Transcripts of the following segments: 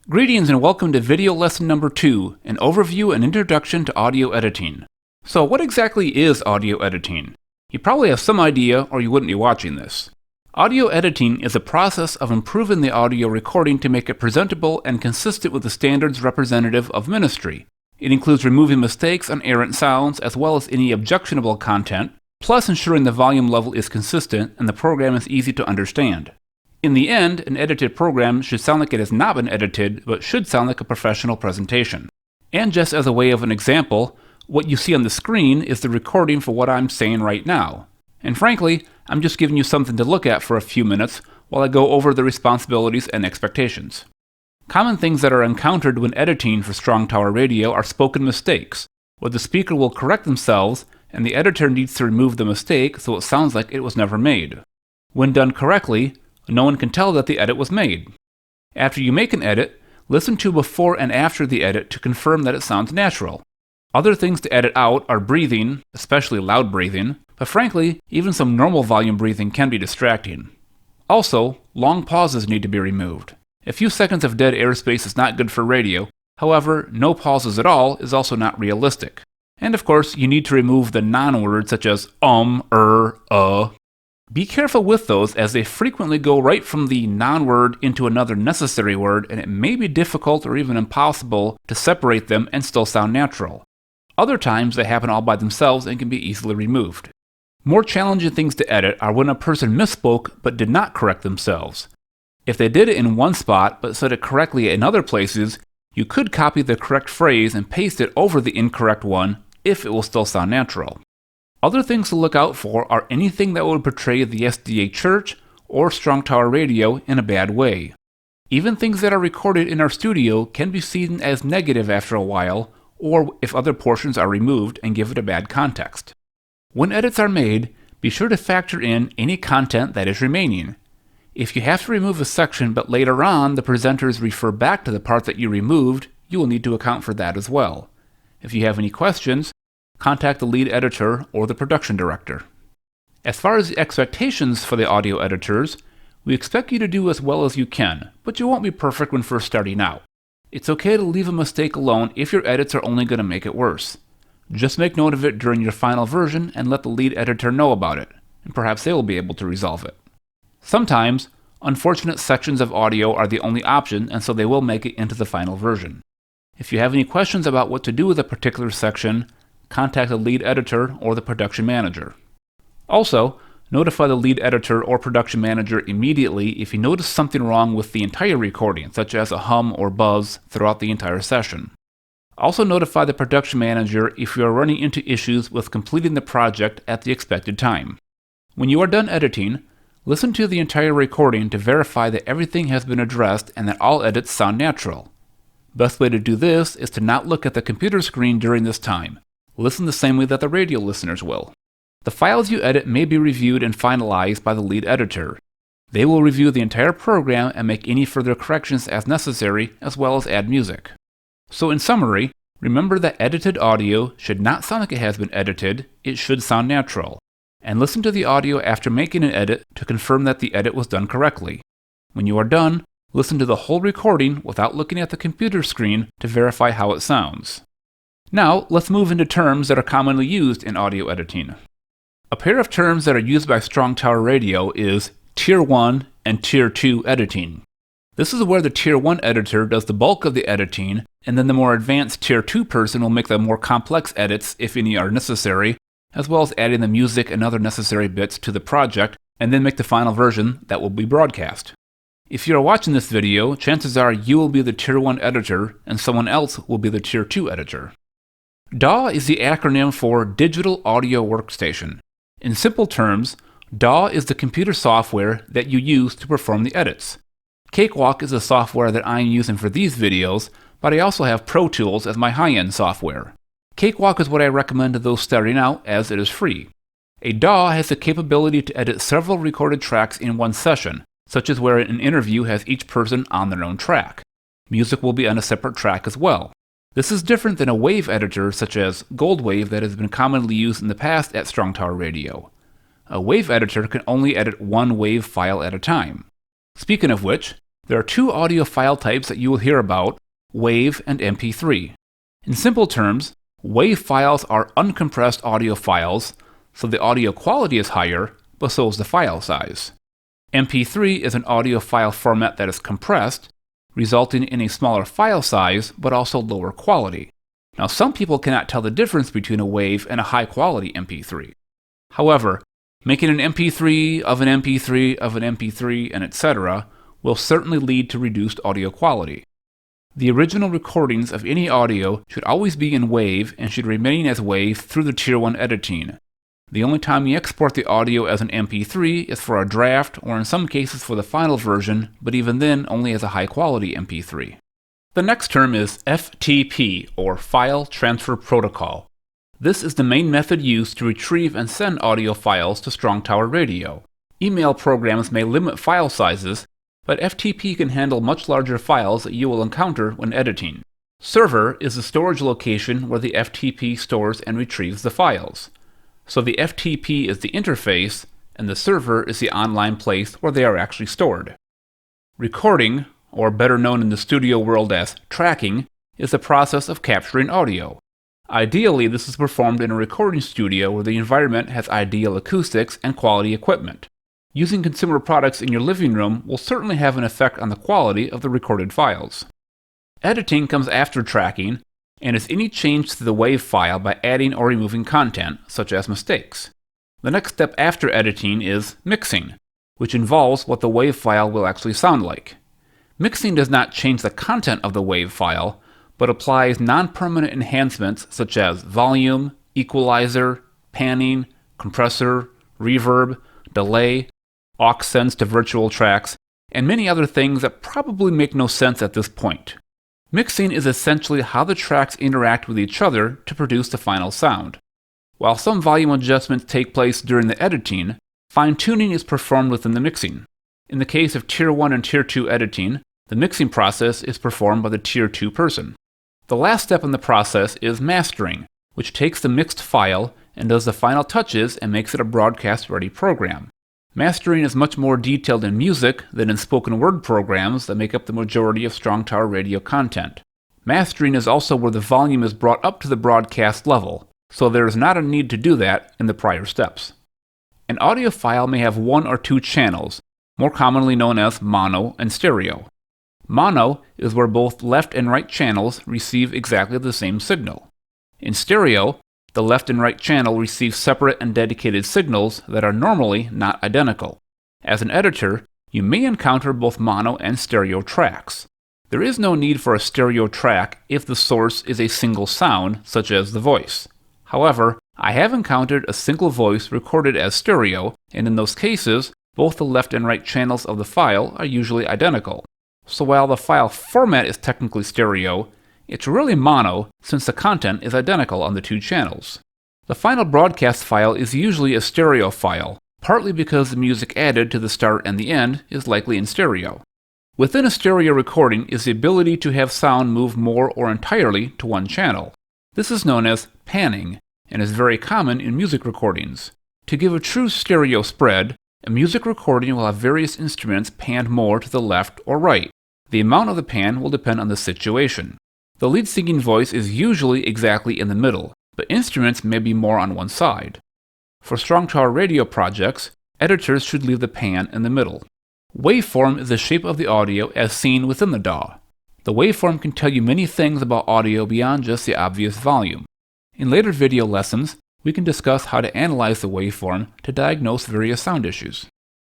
Greetings and welcome to video lesson number 2, an overview and introduction to audio editing. So what exactly is audio editing? You probably have some idea or you wouldn't be watching this. Audio editing is a process of improving the audio recording to make it presentable and consistent with the standards representative of ministry. It includes removing mistakes and errant sounds as well as any objectionable content, plus ensuring the volume level is consistent and the program is easy to understand. In the end, an edited program should sound like it has not been edited, but should sound like a professional presentation. And just as a way of an example, what you see on the screen is the recording for what I'm saying right now. And frankly, I'm just giving you something to look at for a few minutes while I go over the responsibilities and expectations. Common things that are encountered when editing for Strong Tower Radio are spoken mistakes, where the speaker will correct themselves and the editor needs to remove the mistake so it sounds like it was never made. When done correctly, no one can tell that the edit was made. After you make an edit, listen to before and after the edit to confirm that it sounds natural. Other things to edit out are breathing, especially loud breathing, but frankly, even some normal volume breathing can be distracting. Also, long pauses need to be removed. A few seconds of dead airspace is not good for radio, however, no pauses at all is also not realistic. And of course, you need to remove the non-words such as Be careful with those as they frequently go right from the non-word into another necessary word and it may be difficult or even impossible to separate them and still sound natural. Other times they happen all by themselves and can be easily removed. More challenging things to edit are when a person misspoke but did not correct themselves. If they did it in one spot but said it correctly in other places, you could copy the correct phrase and paste it over the incorrect one if it will still sound natural. Other things to look out for are anything that would portray the SDA Church or Strong Tower Radio in a bad way. Even things that are recorded in our studio can be seen as negative after a while, or if other portions are removed and give it a bad context. When edits are made, be sure to factor in any content that is remaining. If you have to remove a section but later on the presenters refer back to the part that you removed, you will need to account for that as well. If you have any questions, contact the lead editor or the production director. As far as the expectations for the audio editors, we expect you to do as well as you can, but you won't be perfect when first starting out. It's okay to leave a mistake alone if your edits are only going to make it worse. Just make note of it during your final version and let the lead editor know about it, and perhaps they will be able to resolve it. Sometimes, unfortunate sections of audio are the only option, and so they will make it into the final version. If you have any questions about what to do with a particular section, contact the lead editor or the production manager. Also, notify the lead editor or production manager immediately if you notice something wrong with the entire recording, such as a hum or buzz throughout the entire session. Also notify the production manager if you are running into issues with completing the project at the expected time. When you are done editing, listen to the entire recording to verify that everything has been addressed and that all edits sound natural. Best way to do this is to not look at the computer screen during this time. Listen the same way that the radio listeners will. The files you edit may be reviewed and finalized by the lead editor. They will review the entire program and make any further corrections as necessary, as well as add music. So in summary, remember that edited audio should not sound like it has been edited, it should sound natural. And listen to the audio after making an edit to confirm that the edit was done correctly. When you are done, listen to the whole recording without looking at the computer screen to verify how it sounds. Now, let's move into terms that are commonly used in audio editing. A pair of terms that are used by Strong Tower Radio is Tier 1 and Tier 2 editing. This is where the Tier 1 editor does the bulk of the editing, and then the more advanced Tier 2 person will make the more complex edits, if any are necessary, as well as adding the music and other necessary bits to the project, and then make the final version that will be broadcast. If you are watching this video, chances are you will be the Tier 1 editor, and someone else will be the Tier 2 editor. DAW is the acronym for Digital Audio Workstation. In simple terms, DAW is the computer software that you use to perform the edits. Cakewalk is the software that I am using for these videos, but I also have Pro Tools as my high-end software. Cakewalk is what I recommend to those starting out as it is free. A DAW has the capability to edit several recorded tracks in one session, such as where an interview has each person on their own track. Music will be on a separate track as well. This is different than a wave editor such as Goldwave that has been commonly used in the past at Strong Tower Radio. A wave editor can only edit one wave file at a time. Speaking of which, There are two audio file types that you will hear about, WAV and MP3. In simple terms, WAV files are uncompressed audio files, so the audio quality is higher, but so is the file size. MP3 is an audio file format that is compressed, resulting in a smaller file size, but also lower quality. Now, some people cannot tell the difference between a WAV and a high-quality MP3. However, making an MP3 of an MP3 of an MP3 and etc. will certainly lead to reduced audio quality. The original recordings of any audio should always be in WAV and should remain as WAV through the Tier 1 editing. The only time you export the audio as an MP3 is for a draft or in some cases for the final version, but even then only as a high-quality MP3. The next term is FTP, or File Transfer Protocol. This is the main method used to retrieve and send audio files to Strong Tower Radio. Email programs may limit file sizes, but FTP can handle much larger files that you will encounter when editing. Server is the storage location where the FTP stores and retrieves the files. So the FTP is the interface, and the server is the online place where they are actually stored. Recording, or better known in the studio world as tracking, is the process of capturing audio. Ideally, this is performed in a recording studio where the environment has ideal acoustics and quality equipment. Using consumer products in your living room will certainly have an effect on the quality of the recorded files. Editing comes after tracking, and is any change to the WAV file by adding or removing content, such as mistakes. The next step after editing is mixing, which involves what the WAV file will actually sound like. Mixing does not change the content of the WAV file, but applies non-permanent enhancements such as volume, equalizer, panning, compressor, reverb, delay, aux sends to virtual tracks, and many other things that probably make no sense at this point. Mixing is essentially how the tracks interact with each other to produce the final sound. While some volume adjustments take place during the editing, fine-tuning is performed within the mixing. In the case of Tier 1 and Tier 2 editing, the mixing process is performed by the Tier 2 person. The last step in the process is mastering, which takes the mixed file and does the final touches and makes it a broadcast-ready program. Mastering is much more detailed in music than in spoken word programs that make up the majority of Strong Tower Radio content. Mastering is also where the volume is brought up to the broadcast level, so there is not a need to do that in the prior steps. An audio file may have one or two channels, more commonly known as mono and stereo. Mono is where both left and right channels receive exactly the same signal. In stereo, the left and right channel receive separate and dedicated signals that are normally not identical. As an editor, you may encounter both mono and stereo tracks. There is no need for a stereo track if the source is a single sound, such as the voice. However, I have encountered a single voice recorded as stereo, and in those cases, both the left and right channels of the file are usually identical. So while the file format is technically stereo, it's really mono since the content is identical on the two channels. The final broadcast file is usually a stereo file, partly because the music added to the start and the end is likely in stereo. Within a stereo recording is the ability to have sound move more or entirely to one channel. This is known as panning, and is very common in music recordings. To give a true stereo spread, a music recording will have various instruments panned more to the left or right. The amount of the pan will depend on the situation. The lead singing voice is usually exactly in the middle, but instruments may be more on one side. For Strong Tower Radio projects, editors should leave the pan in the middle. Waveform is the shape of the audio as seen within the DAW. The waveform can tell you many things about audio beyond just the obvious volume. In later video lessons, we can discuss how to analyze the waveform to diagnose various sound issues.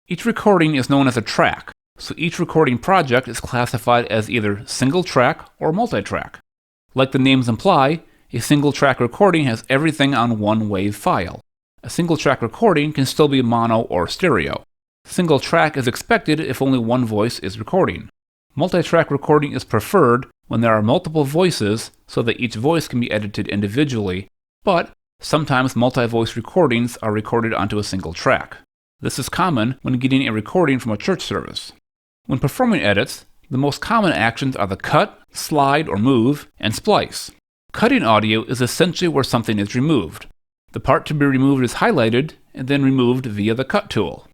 Each recording is known as a track, so each recording project is classified as either single track or multi-track. Like the names imply, a single track recording has everything on one wave file. A single track recording can still be mono or stereo. Single track is expected if only one voice is recording. Multi-track recording is preferred when there are multiple voices so that each voice can be edited individually, but sometimes multi-voice recordings are recorded onto a single track. This is common when getting a recording from a church service. When performing edits, the most common actions are the cut, slide or move, and splice. Cutting audio is essentially where something is removed. The part to be removed is highlighted and then removed via the cut tool.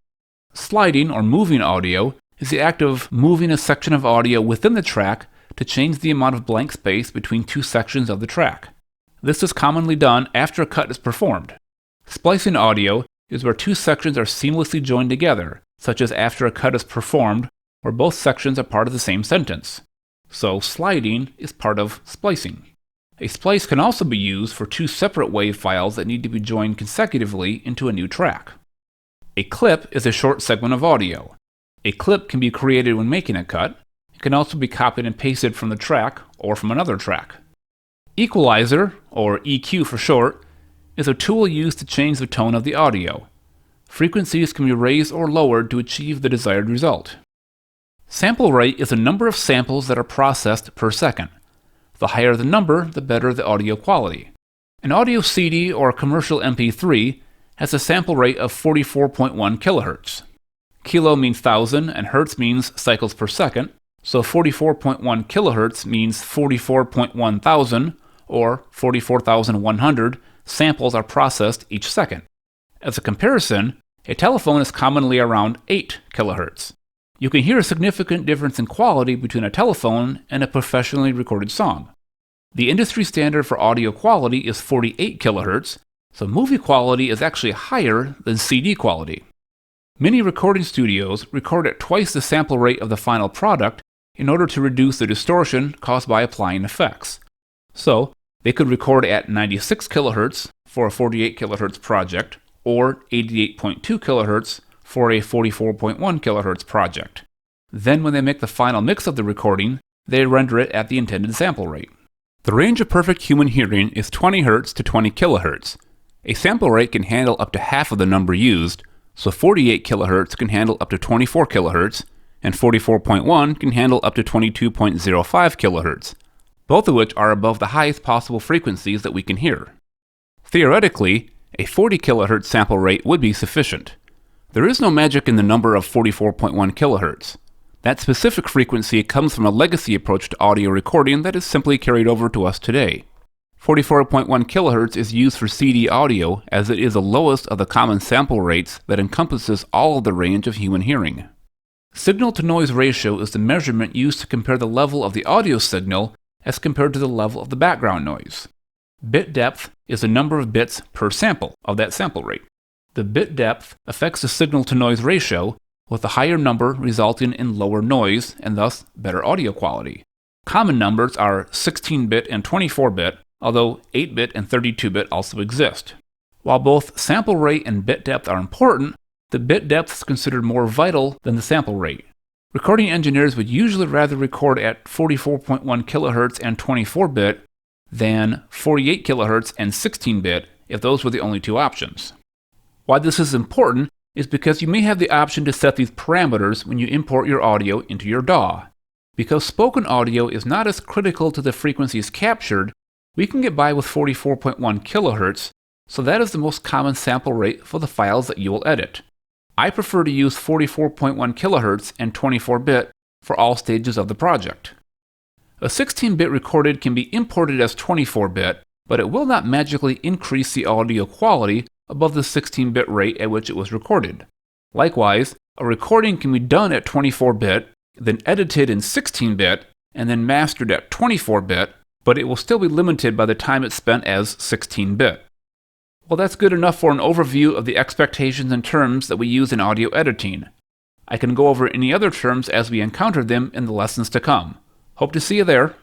Sliding or moving audio is the act of moving a section of audio within the track to change the amount of blank space between two sections of the track. This is commonly done after a cut is performed. Splicing audio is where two sections are seamlessly joined together, such as after a cut is performed, where both sections are part of the same sentence. So sliding is part of splicing. A splice can also be used for two separate WAV files that need to be joined consecutively into a new track. A clip is a short segment of audio. A clip can be created when making a cut. It can also be copied and pasted from the track or from another track. Equalizer, or EQ for short, is a tool used to change the tone of the audio. Frequencies can be raised or lowered to achieve the desired result. Sample rate is the number of samples that are processed per second. The higher the number, the better the audio quality. An audio CD or commercial MP3 has a sample rate of 44.1 kHz. Kilo means 1,000 and hertz means cycles per second, so 44.1 kHz means 44.1 thousand or 44,100 samples are processed each second. As a comparison, a telephone is commonly around 8 kHz. You can hear a significant difference in quality between a telephone and a professionally recorded song. The industry standard for audio quality is 48 kHz, so movie quality is actually higher than CD quality. Many recording studios record at twice the sample rate of the final product in order to reduce the distortion caused by applying effects. So, they could record at 96 kHz for a 48 kHz project, or 88.2 kHz for a 44.1 kHz project. Then when they make the final mix of the recording, they render it at the intended sample rate. The range of perfect human hearing is 20 Hz to 20 kHz. A sample rate can handle up to half of the number used, so 48 kHz can handle up to 24 kHz, and 44.1 can handle up to 22.05 kHz, both of which are above the highest possible frequencies that we can hear. Theoretically, a 40 kHz sample rate would be sufficient. There is no magic in the number of 44.1 kHz. That specific frequency comes from a legacy approach to audio recording that is simply carried over to us today. 44.1 kHz is used for CD audio as it is the lowest of the common sample rates that encompasses all of the range of human hearing. Signal-to-noise ratio is the measurement used to compare the level of the audio signal as compared to the level of the background noise. Bit depth is the number of bits per sample of that sample rate. The bit depth affects the signal-to-noise ratio, with a higher number resulting in lower noise and thus better audio quality. Common numbers are 16-bit and 24-bit, although 8-bit and 32-bit also exist. While both sample rate and bit depth are important, the bit depth is considered more vital than the sample rate. Recording engineers would usually rather record at 44.1 kHz and 24-bit than 48 kHz and 16-bit if those were the only two options. Why this is important is because you may have the option to set these parameters when you import your audio into your DAW. Because spoken audio is not as critical to the frequencies captured, we can get by with 44.1 kHz, so that is the most common sample rate for the files that you will edit. I prefer to use 44.1 kHz and 24-bit for all stages of the project. A 16-bit recorded can be imported as 24-bit, but it will not magically increase the audio quality above the 16-bit rate at which it was recorded. Likewise, a recording can be done at 24-bit, then edited in 16-bit, and then mastered at 24-bit, but it will still be limited by the time it's spent as 16-bit. Well, that's good enough for an overview of the expectations and terms that we use in audio editing. I can go over any other terms as we encounter them in the lessons to come. Hope to see you there.